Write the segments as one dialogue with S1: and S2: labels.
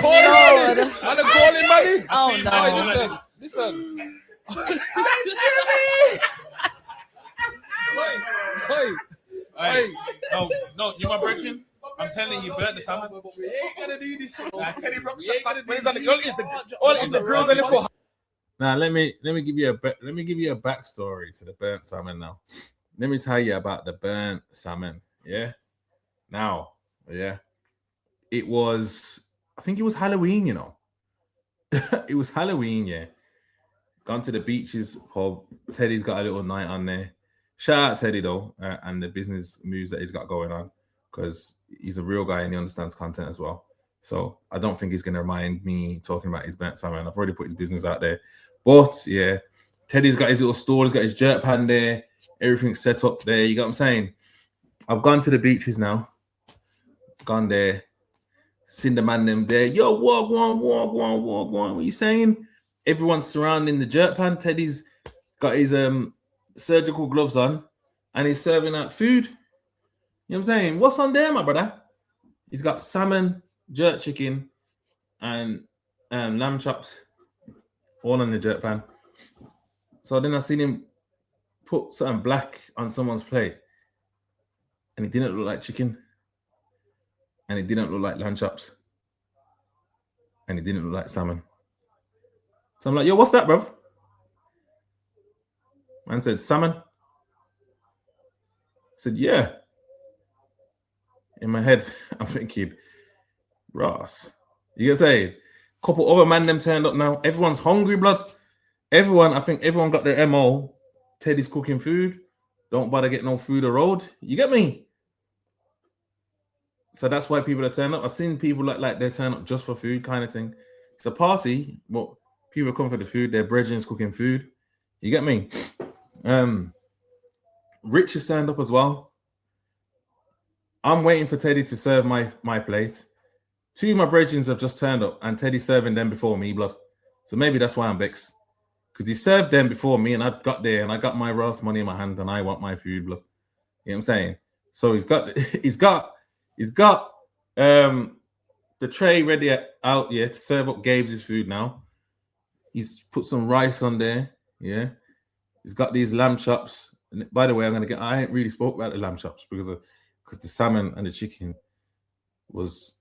S1: calling money.
S2: Oh no!
S1: Listen. Hey, no, you my brethren. I'm telling you, burn the salmon.
S3: We ain't gonna do this shit.
S1: Teddy Brookshot. All is the grills and the. Now let me give you a backstory to the burnt salmon. Now, let me tell you about the burnt salmon. Yeah. Now, yeah, it was. I think it was Halloween. You know, it was Halloween. Yeah. Gone to the beaches pub. Teddy's got a little night on there. Shout out Teddy though, and the business moves that he's got going on, because he's a real guy and he understands content as well. So I don't think he's going to mind me talking about his burnt salmon. I've already put his business out there. But yeah, Teddy's got his little store. He's got his jerk pan there. Everything's set up there. You got what I'm saying? I've gone to the beaches now. Gone there. Seen the man them there. Yo, walk on. What you saying? Everyone's surrounding the jerk pan. Teddy's got his surgical gloves on and he's serving out food. You know what I'm saying? What's on there, my brother? He's got salmon, jerk chicken, and lamb chops all on the jerk pan. So then I seen him put something black on someone's plate, and it didn't look like chicken, and it didn't look like lamb chops, and it didn't look like salmon. So I'm like, yo, what's that, bro? Man said, salmon. I said, yeah. In my head, I'm thinking, Ross, you get saying? Couple other man them turned up now. Everyone's hungry, blood. I think everyone got their MO. Teddy's cooking food. Don't bother get no food or road. You get me? So that's why people are turning up. I've seen people like they turn up just for food kind of thing. It's a party, but people come for the food. Their brethren's cooking food. You get me? Rich has turned up as well. I'm waiting for Teddy to serve my plate. Two of my brethren have just turned up, and Teddy's serving them before me, blood. So maybe that's why I'm vexed. Because he served them before me, and I've got there, and I got my Ross money in my hand, and I want my food, blood. You know what I'm saying? So he's got the tray ready out to serve up Gabe's food now. He's put some rice on there, yeah. He's got these lamb chops. And by the way, I ain't really spoke about the lamb chops because the salmon and the chicken was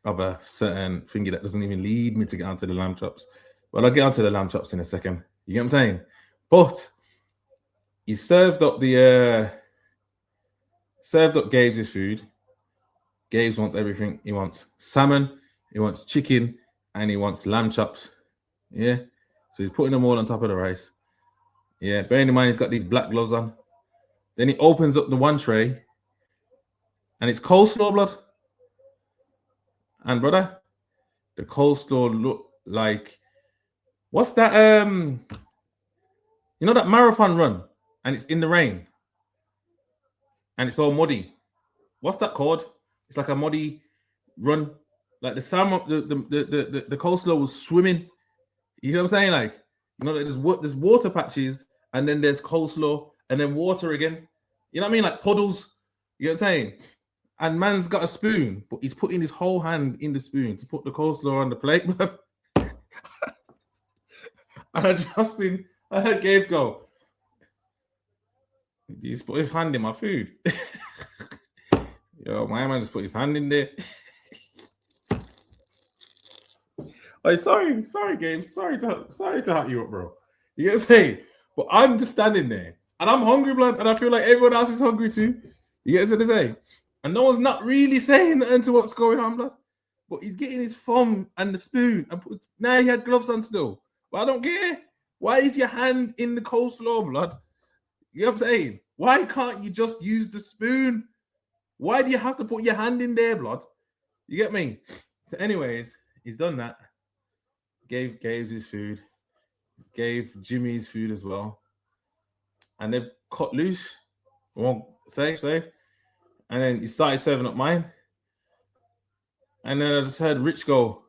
S1: of a certain thingy that doesn't even lead me to get onto the lamb chops. Well, I'll get onto the lamb chops in a second. You get what I'm saying? But he served up Gabe's food. Gabe's wants everything. He wants salmon, he wants chicken, and he wants lamb chops. Yeah. So he's putting them all on top of the rice. Yeah, bearing in mind he's got these black gloves on. Then he opens up the one tray, and it's coleslaw, blood. And brother, the coleslaw look like, what's that? You know that marathon run, and it's in the rain, and it's all muddy. What's that called? It's like a muddy run, like the salmon. The coleslaw was swimming. You know what I'm saying? Like, you know, there's water patches, and then there's coleslaw, and then water again. You know what I mean? Like puddles. You know what I'm saying? And man's got a spoon, but he's putting his whole hand in the spoon to put the coleslaw on the plate. And I heard Gabe go, he's put his hand in my food. Yo, my man just put his hand in there. Oh, sorry, Gabe. Sorry to hurt you up, bro. You get what I'm saying? But I'm just standing there, and I'm hungry, blood, and I feel like everyone else is hungry too. You get what I'm saying? And no one's not really saying nothing to what's going on, blood. But he's getting his thumb and the spoon. Now he had gloves on still. But I don't care. Why is your hand in the coleslaw, blood? You know what I'm saying? Why can't you just use the spoon? Why do you have to put your hand in there, blood? You get me? So anyways, he's done that. Gabe's his food. Gave Jimmy's food as well. And they've cut loose. Safe. And then he started serving up mine. And then I just heard Rich go,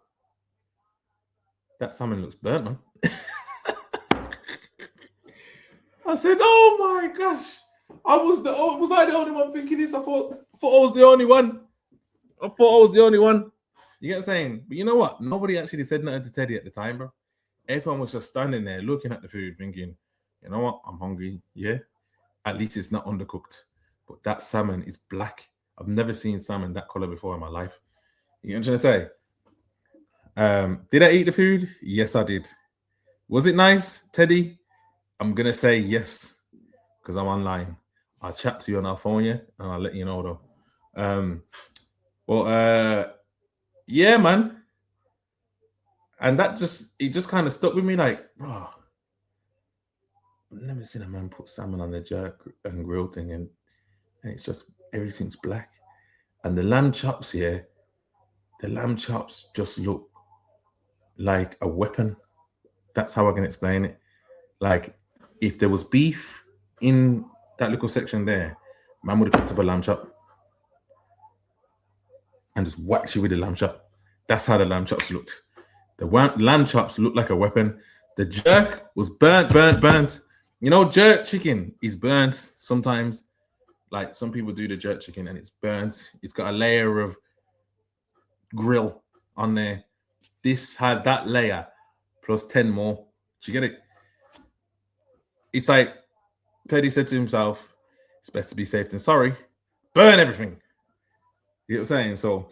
S1: that salmon looks burnt, man. I said, oh my gosh. Was I the only one thinking this? I thought I was the only one. I thought I was the only one. You get what I'm saying? But you know what? Nobody actually said nothing to Teddy at the time, bro. Everyone was just standing there looking at the food, thinking, you know what? I'm hungry. Yeah. At least it's not undercooked. But that salmon is black. I've never seen salmon that color before in my life. You know what I'm trying to say? Did I eat the food? Yes, I did. Was it nice, Teddy? I'm gonna say yes, because I'm online. I'll chat to you on our phone, yeah, and I'll let you know though. Yeah, man. And it just kind of stuck with me, like, bro, I've never seen a man put salmon on the jerk and grill thing, and it's just everything's black. And the lamb chops here, the lamb chops just look like a weapon. That's how I can explain it. Like, if there was beef in that little section there, man would have picked up a lamb chop and just whacked you with the lamb chop. That's how the lamb chops looked. The lamb chops looked like a weapon. The jerk was burnt. You know, jerk chicken is burnt sometimes. Like, some people do the jerk chicken and it's burnt. It's got a layer of grill on there. This had that layer plus 10 more. Do you get it? It's like Teddy said to himself, it's better to be safe than sorry. Burn everything. You know what I'm saying? So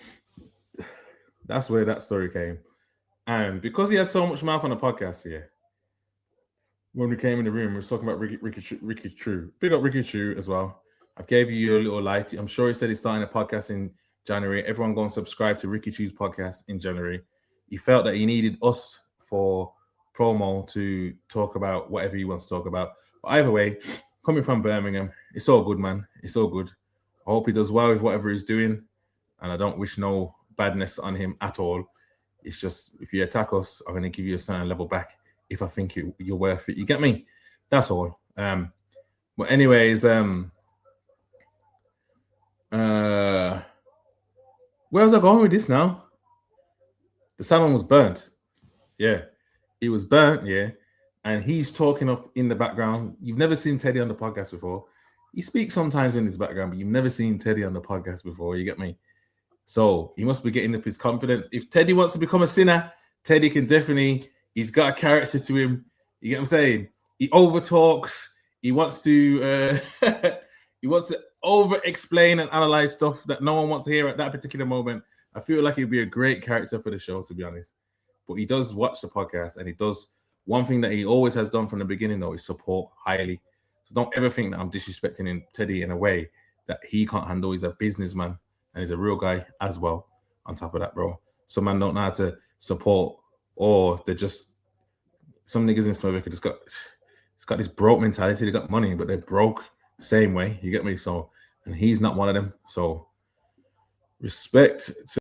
S1: that's where that story came. And because he had so much mouth on the podcast here, when we came in the room, we were talking about Ricky True. Big up Ricky True as well. I gave you a little light. I'm sure he said he's starting a podcast in January. Everyone go and subscribe to Ricky True's podcast in January. He felt that he needed us for promo to talk about whatever he wants to talk about. But either way, coming from Birmingham, it's all good, man. It's all good. I hope he does well with whatever he's doing. And I don't wish no badness on him at all. It's just, if you attack us, I'm going to give you a certain level back if I think you're worth it. You get me? That's all. But anyways, where was I going with this now? The salmon was burnt. Yeah. It was burnt, yeah. And he's talking up in the background. You've never seen Teddy on the podcast before. He speaks sometimes in his background, but you've never seen Teddy on the podcast before. You get me? So he must be getting up his confidence. If Teddy wants to become a sinner, Teddy can definitely, he's got a character to him. You get what I'm saying? He overtalks. He wants to over-explain and analyze stuff that no one wants to hear at that particular moment. I feel like he'd be a great character for the show, to be honest. But he does watch the podcast, and he does. One thing that he always has done from the beginning, though, is support highly. So don't ever think that I'm disrespecting Teddy in a way that he can't handle. He's a businessman, and he's a real guy as well. On top of that, bro, some man don't know how to support, or they're just some niggas in America just got this broke mentality. They got money, but they're broke same way. You get me? So, and he's not one of them. So, respect to